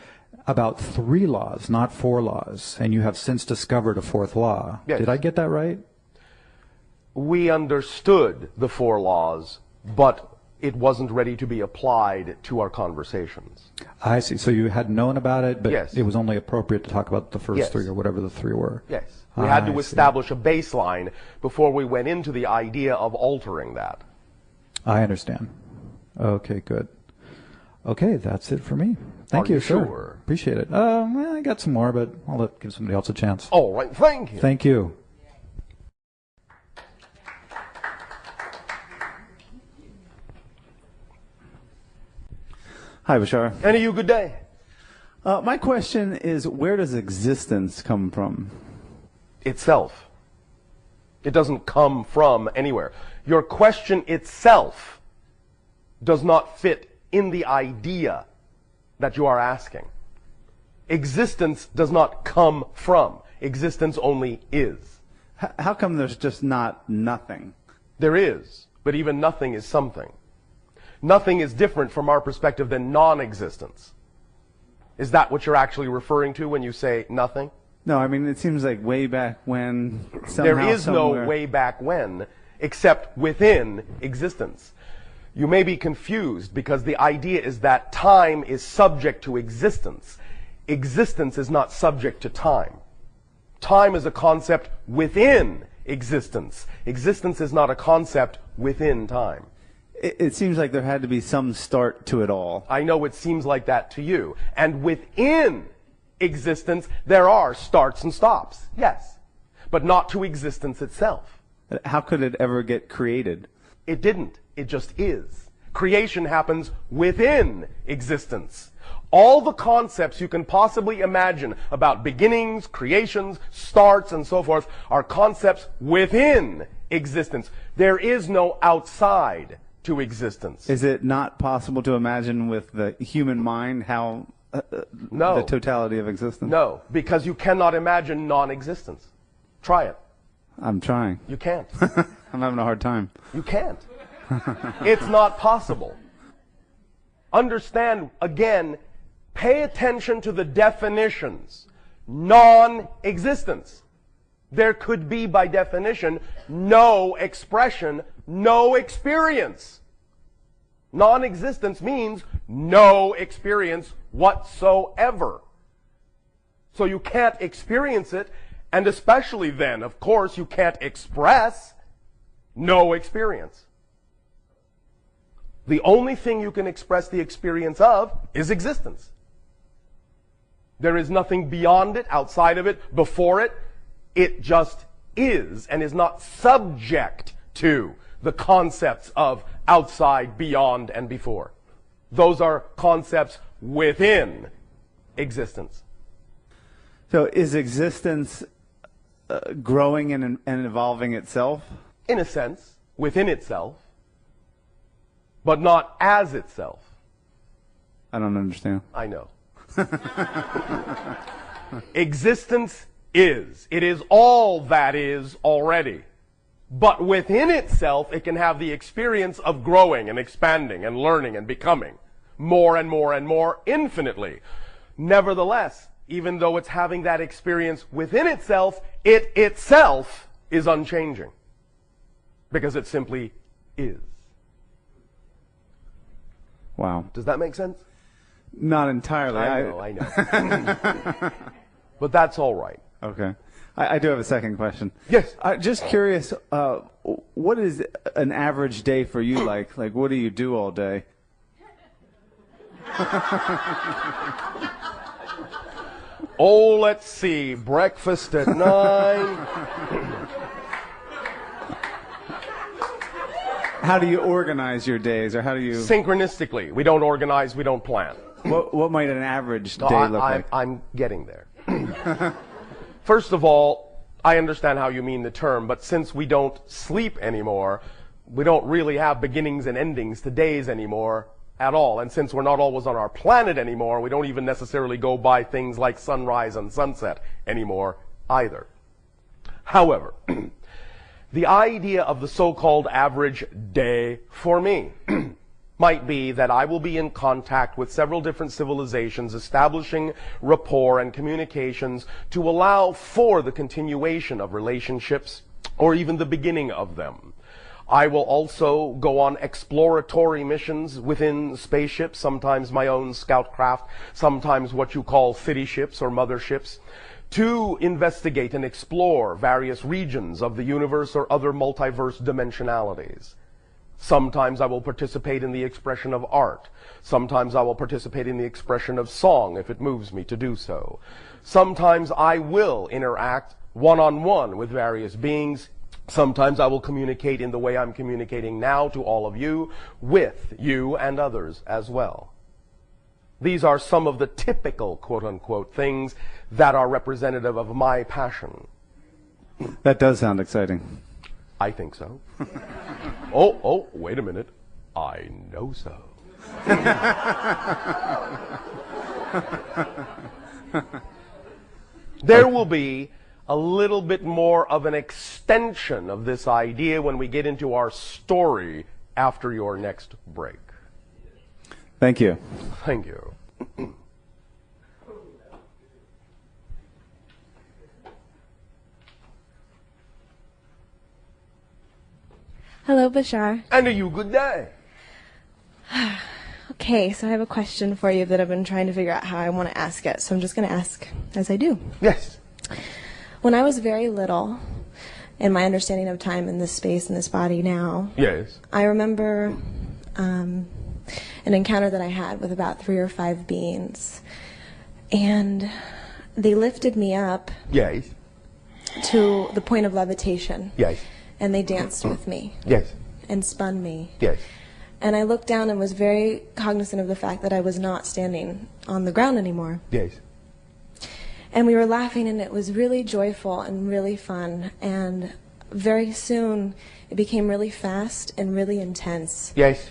about 3 laws, not 4 laws, and you have since discovered a 4th law. Yes. Did I get that right? We understood the 4 laws, but it wasn't ready to be applied to our conversations. I see. So you had known about it, but yes. It was only appropriate to talk about the first yes. 3 or whatever the 3 were. Yes. We had to establish a baseline before we went into the idea of altering that. I understand. Okay, good. Okay, that's it for me. Thank you, sir. Sure? Appreciate it. Well, I got some more, but I'll give somebody else a chance. All right, thank you. Thank you. Hi, Bashar. And you, good day. My question is, where does existence come from? Itself. It doesn't come from anywhere. Your question itself does not fit in the idea that you are asking. Existence does not come from. Existence only is. How come there's just not nothing? There is, but even nothing is something. Nothing is different from our perspective than non-existence. Is that what you're actually referring to when you say nothing? No, I mean, it seems like way back when, there is no way back when, except within existence. You may be confused because the idea is that time is subject to existence. Existence is not subject to time. Time is a concept within existence. Existence is not a concept within time. It seems like there had to be some start to it all. I know it seems like that to you. And within existence, there are starts and stops, yes, but not to existence itself. How could it ever get created? It didn't. It just is. Creation happens within existence. All the concepts you can possibly imagine about beginnings, creations, starts, and so forth are concepts within existence. There is no outside to existence. Is it not possible to imagine with the human mind how no. the totality of existence? No, because you cannot imagine non-existence. Try it. I'm trying. You can't. I'm having a hard time. You can't. It's not possible. Understand, again, pay attention to the definitions. Non-existence. There could be, by definition, no expression, no experience. Non-existence means no experience whatsoever. So you can't experience it, and especially then, of course, you can't express no experience. The only thing you can express the experience of is existence. There is nothing beyond it, outside of it, before it. It just is and is not subject to the concepts of outside, beyond, and before. Those are concepts within existence. So is existence growing and evolving itself? In a sense, within itself, but not as itself. I don't understand. I know. Existence is. It is all that is already. But within itself, it can have the experience of growing and expanding and learning and becoming more and more and more infinitely. Nevertheless, even though it's having that experience within itself, it itself is unchanging. Because it simply is. Wow. Does that make sense? Not entirely. I know. But that's all right. Okay. I do have a second question. Yes. Just curious, what is an average day for you like? Like, what do you do all day? Oh, let's see. Breakfast at 9. How do you organize your days, or how do you... Synchronistically. We don't organize, we don't plan. What might an average day look like? I'm getting there. First of all, I understand how you mean the term, but since we don't sleep anymore, we don't really have beginnings and endings to days anymore at all. And since we're not always on our planet anymore, we don't even necessarily go by things like sunrise and sunset anymore either. However, the idea of the so-called average day for me might be that I will be in contact with several different civilizations, establishing rapport and communications to allow for the continuation of relationships or even the beginning of them. I will also go on exploratory missions within spaceships, sometimes my own scout craft, sometimes what you call city ships or motherships, to investigate and explore various regions of the universe or other multiverse dimensionalities. Sometimes I will participate in the expression of art. Sometimes I will participate in the expression of song if it moves me to do so. Sometimes I will interact one-on-one with various beings. Sometimes I will communicate in the way I'm communicating now to all of you, with you and others as well. These are some of the typical, quote-unquote, things that are representative of my passion. That does sound exciting. I think so. Oh, wait a minute. I know so. There will be a little bit more of an extension of this idea when we get into our story after your next break. Thank you. Thank you. Hello, Bashar. And you good day. Okay, so I have a question for you that I've been trying to figure out how I want to ask it, so I'm just going to ask as I do. Yes. When I was very little, in my understanding of time and this space and this body now, Yes. I remember an encounter that I had with about 3 or 5 beings, and they lifted me up Yes. to the point of levitation. Yes. And they danced with me. Yes. And spun me. Yes. And I looked down and was very cognizant of the fact that I was not standing on the ground anymore. Yes. And we were laughing, and it was really joyful and really fun. And very soon, it became really fast and really intense. Yes.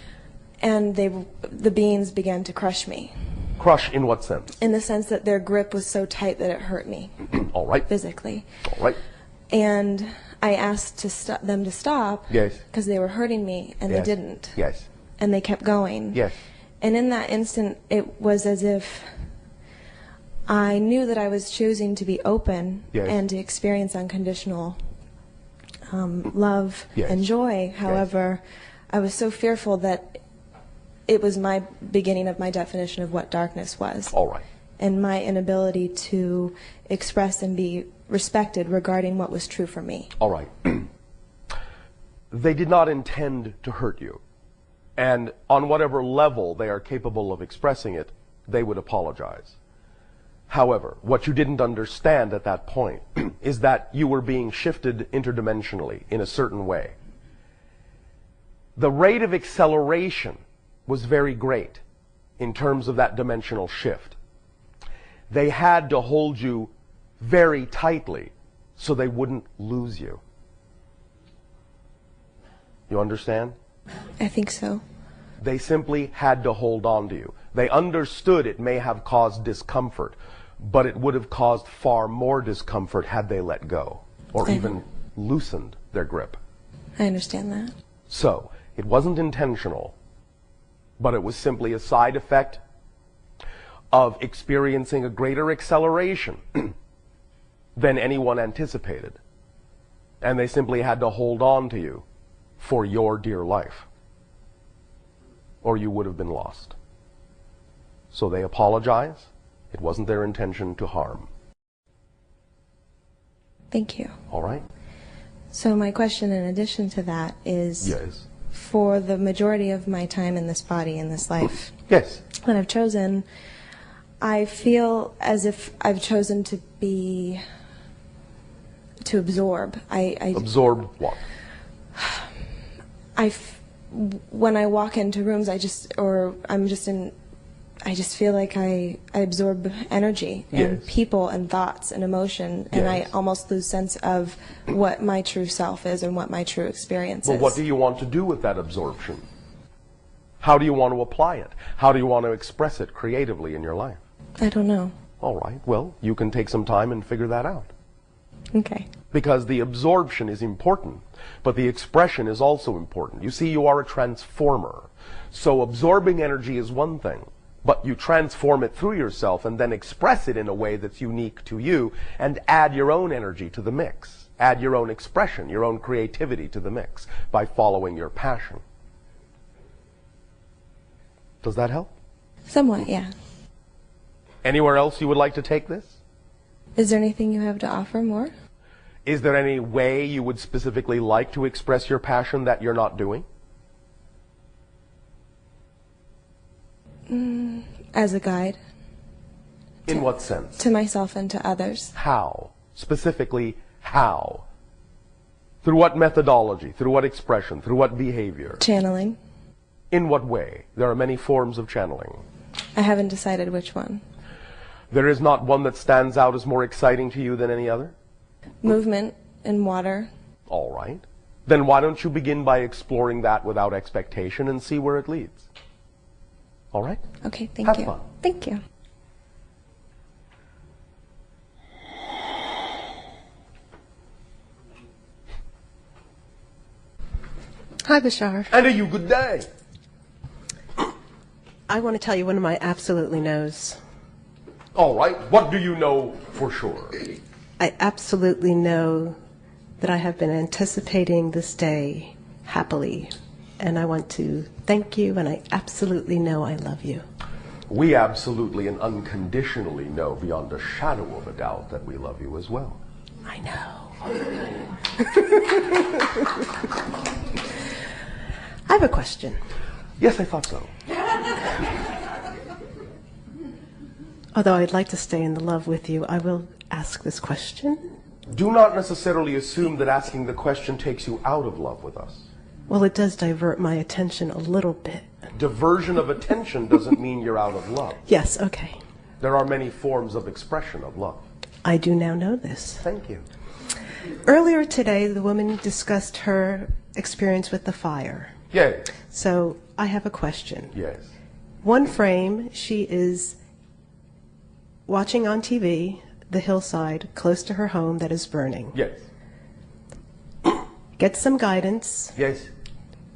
And the beings began to crush me. Crush in what sense? In the sense that their grip was so tight that it hurt me. All right. Physically. All right. And I asked them to stop. Yes. Because they were hurting me, and Yes. they didn't. Yes. And they kept going. Yes. And in that instant, it was as if I knew that I was choosing to be open. Yes. And to experience unconditional love. Yes. And joy. However, I was so fearful that it was my beginning of my definition of what darkness was. All right. And my inability to express and be respected regarding what was true for me. All right. They did not intend to hurt you. And on whatever level they are capable of expressing it, they would apologize. However, what you didn't understand at that point is that you were being shifted interdimensionally in a certain way. The rate of acceleration was very great in terms of that dimensional shift. They had to hold you very tightly so they wouldn't lose you. You understand? I think so. They simply had to hold on to you. They understood it may have caused discomfort, but it would have caused far more discomfort had they let go or even loosened their grip. I understand that. So, it wasn't intentional, but it was simply a side effect of experiencing a greater acceleration than anyone anticipated. And they simply had to hold on to you for your dear life, or you would have been lost. So they apologize. It wasn't their intention to harm. Thank you. All right? So my question in addition to that is, Yes. for the majority of my time in this body, in this life Yes. that I've chosen, I feel as if I've chosen to absorb. Absorb what? When I walk into rooms, I just feel like I absorb energy and Yes. people and thoughts and emotion, and I Yes. almost lose sense of what my true self is and what my true experience Well, is. what do you want to do with that absorption? How do you want to apply it? How do you want to express it creatively in your life? I don't know. All right, well, you can take some time and figure that out. Okay. Because the absorption is important, but the expression is also important. You see, you are a transformer. So absorbing energy is one thing, but you transform it through yourself and then express it in a way that's unique to you and add your own energy to the mix. Add your own expression, your own creativity to the mix by following your passion. Does that help? Somewhat, yeah. Anywhere else you would like to take this? Is there anything you have to offer more? Is there any way you would specifically like to express your passion that you're not doing? As a guide In what sense? to myself and to others. How? Specifically, how? Through what methodology? Through what expression? Through what behavior? Channeling. In what way? There are many forms of channeling. I haven't decided which one. There is not one that stands out as more exciting to you than any other? Movement in water. All right. Then why don't you begin by exploring that without expectation and see where it leads? All right? Okay, thank Have you. fun. Thank you. Hi, Bashar. And a you good day. I want to tell you one of my absolutely knows. All right. What do you know for sure? I absolutely know that I have been anticipating this day happily. And I want to thank you, and I absolutely know I love you. We absolutely and unconditionally know beyond a shadow of a doubt that we love you as well. I know. I have a question. Yes, I thought so. Although I'd like to stay in the love with you, I will ask this question. Do not necessarily assume that asking the question takes you out of love with us. Well, it does divert my attention a little bit. Diversion of attention doesn't mean you're out of love. Yes, okay. There are many forms of expression of love. I do now know this. Thank you. Earlier today, the woman discussed her experience with the fire. Yes. So I have a question. Yes. One frame, she is watching on TV the hillside close to her home that is burning. Yes. Gets some guidance, Yes.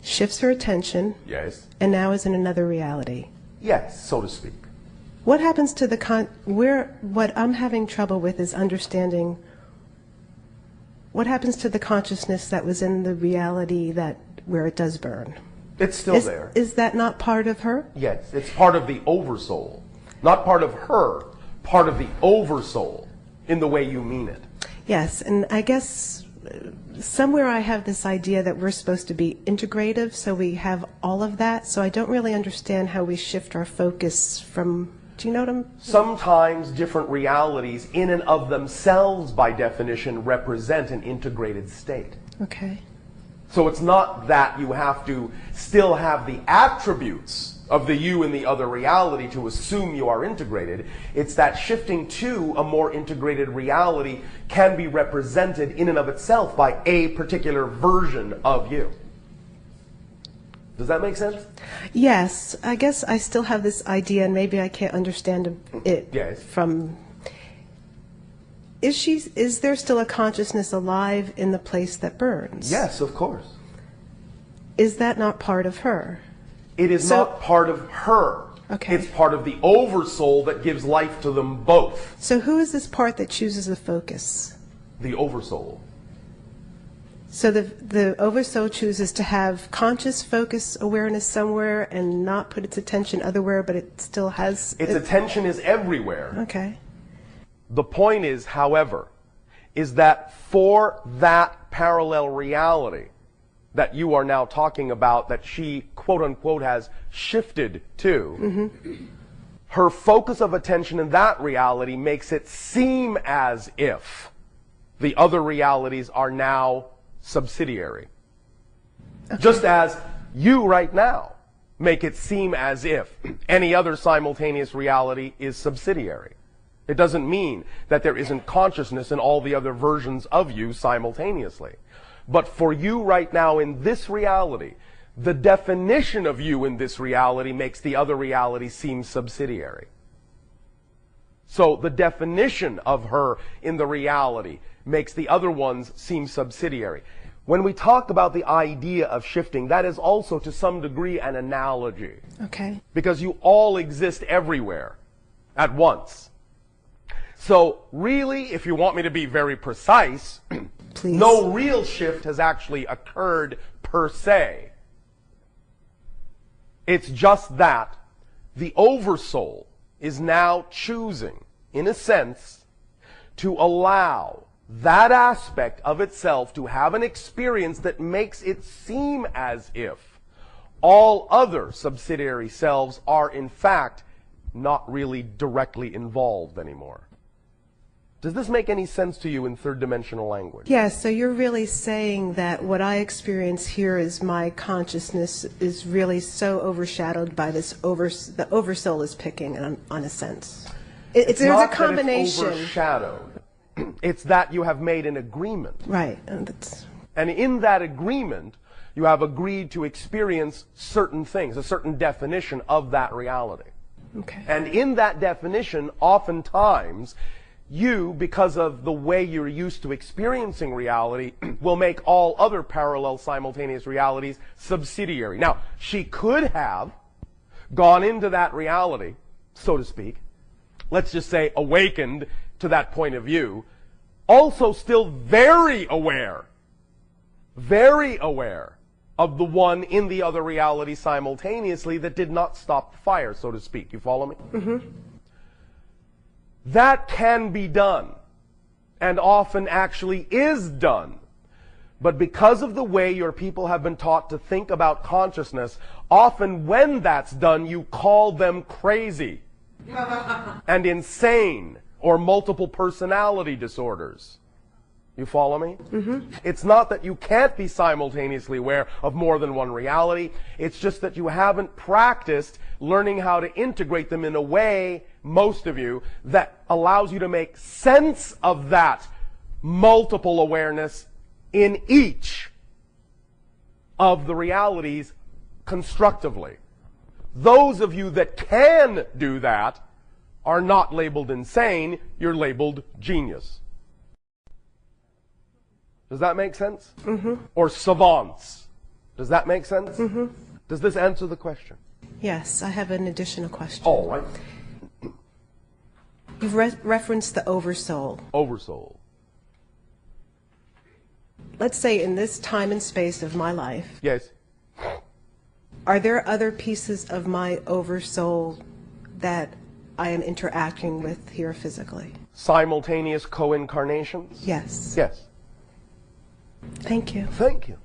shifts her attention, Yes. and now is in another reality. Yes, so to speak. What happens to the what I'm having trouble with is understanding what happens to the consciousness that was in the reality that where it does burn. It's still there. Is that not part of her? Yes, it's part of the oversoul. Not part of her, part of the oversoul in the way you mean it. Yes, and I guess somewhere I have this idea that we're supposed to be integrative, so we have all of that. So I don't really understand how we shift our focus from, do you know what I'm... Sometimes different realities in and of themselves, by definition, represent an integrated state. Okay. So it's not that you have to still have the attributes of the you in the other reality to assume you are integrated. It's that shifting to a more integrated reality can be represented in and of itself by a particular version of you. Does that make sense? Yes, I guess I still have this idea, and maybe I can't understand it Yes. from... Is there still a consciousness alive in the place that burns? Yes, of course. Is that not part of her? It is not part of her. Okay. It's part of the oversoul that gives life to them both. So who is this part that chooses the focus? The oversoul. So the oversoul chooses to have conscious focus awareness somewhere and not put its attention otherwhere, but it still has... Its attention is everywhere. Okay. The point is, however, is that for that parallel reality that you are now talking about, that she, quote unquote, has shifted to, her focus of attention in that reality makes it seem as if the other realities are now subsidiary. Just as you right now make it seem as if any other simultaneous reality is subsidiary. It doesn't mean that there isn't consciousness in all the other versions of you simultaneously. But for you right now in this reality, the definition of you in this reality makes the other reality seem subsidiary. So the definition of her in the reality makes the other ones seem subsidiary. When we talk about the idea of shifting, that is also to some degree an analogy. Okay. Because you all exist everywhere at once. So really, if you want me to be very precise, Please. No real shift has actually occurred per se. It's just that the oversoul is now choosing, in a sense, to allow that aspect of itself to have an experience that makes it seem as if all other subsidiary selves are in fact not really directly involved anymore. Does this make any sense to you in third dimensional language? Yes, so you're really saying that what I experience here is my consciousness is really so overshadowed by this the oversoul is picking on a sense. There's not a combination. That it's overshadowed. It's that you have made an agreement. Right. And in that agreement, you have agreed to experience certain things, a certain definition of that reality. Okay. And in that definition, oftentimes, you, because of the way you're used to experiencing reality, will make all other parallel simultaneous realities subsidiary. Now, she could have gone into that reality, so to speak, let's just say awakened to that point of view, also still very aware of the one in the other reality simultaneously that did not stop the fire, so to speak. You follow me? Mm-hmm. That can be done, and often actually is done. But because of the way your people have been taught to think about consciousness, often when that's done, you call them crazy and insane or multiple personality disorders. You follow me? Mm-hmm. It's not that you can't be simultaneously aware of more than one reality. It's just that you haven't practiced learning how to integrate them in a way, most of you, that allows you to make sense of that multiple awareness in each of the realities constructively. Those of you that can do that are not labeled insane, you're labeled genius. Does that make sense? Mm-hmm. Or savants. Does that make sense? Mm-hmm. Does this answer the question? Yes, I have an additional question. All right. You've referenced the oversoul. Oversoul. Let's say in this time and space of my life, Yes. are there other pieces of my oversoul that I am interacting with here physically? Simultaneous co-incarnations? Yes. Yes. Thank you. Thank you.